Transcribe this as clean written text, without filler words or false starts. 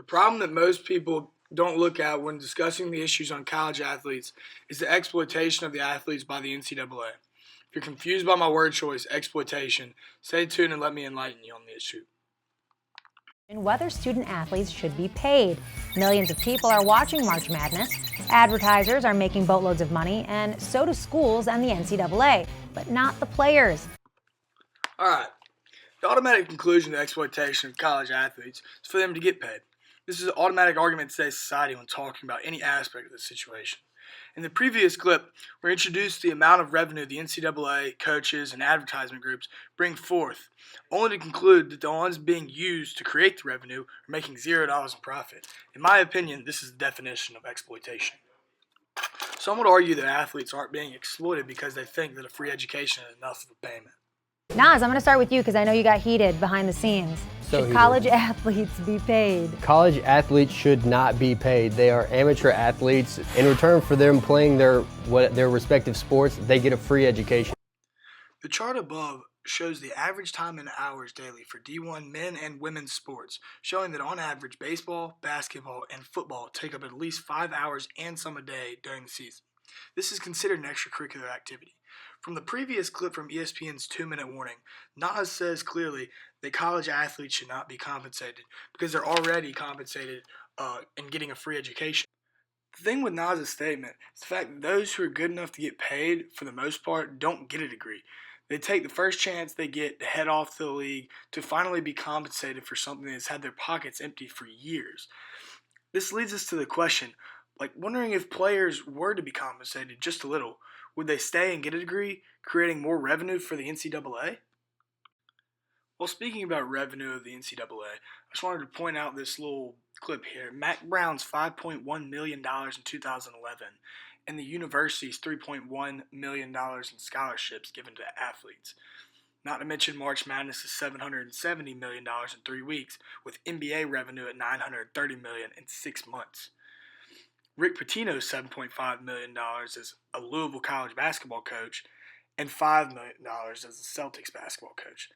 The problem that most people don't look at when discussing the issues on college athletes is the exploitation of the athletes by the NCAA. If you're confused by my word choice, exploitation, stay tuned and let me enlighten you on the issue. And whether student athletes should be paid. Millions of people are watching March Madness. Advertisers are making boatloads of money, and so do schools and the NCAA, but not the players. All right. The automatic conclusion to exploitation of college athletes is for them to get paid. This is an automatic argument in today's society when talking about any aspect of the situation. In the previous clip, we introduced the amount of revenue the NCAA, coaches, and advertisement groups bring forth, only to conclude that the ones being used to create the revenue are making $0 in profit. In my opinion, this is the definition of exploitation. Some would argue that athletes aren't being exploited because they think that a free education is enough of a payment. Naz, I'm going to start with you because I know you got heated behind the scenes. Should college athletes be paid? College athletes should not be paid. They are amateur athletes. In return for them playing their respective sports, they get a free education. The chart above shows the average time in hours daily for D1 men and women's sports, showing that on average baseball, basketball, and football take up at least 5 hours and some a day during the season. This is considered an extracurricular activity. From the previous clip from ESPN's 2-minute warning, Nas says clearly that college athletes should not be compensated because they're already compensated and getting a free education. The thing with Nas' statement is the fact that those who are good enough to get paid, for the most part, don't get a degree. They take the first chance they get to head off to the league to finally be compensated for something that's had their pockets empty for years. This leads us to the question, wondering if players were to be compensated just a little, would they stay and get a degree, creating more revenue for the NCAA? Well, speaking about revenue of the NCAA, I just wanted to point out this little clip here. Mac Brown's $5.1 million in 2011 and the university's $3.1 million in scholarships given to athletes. Not to mention March Madness is $770 million in 3 weeks, with NBA revenue at $930 million in 6 months. Rick Pitino's $7.5 million as a Louisville college basketball coach and $5 million as a Celtics basketball coach.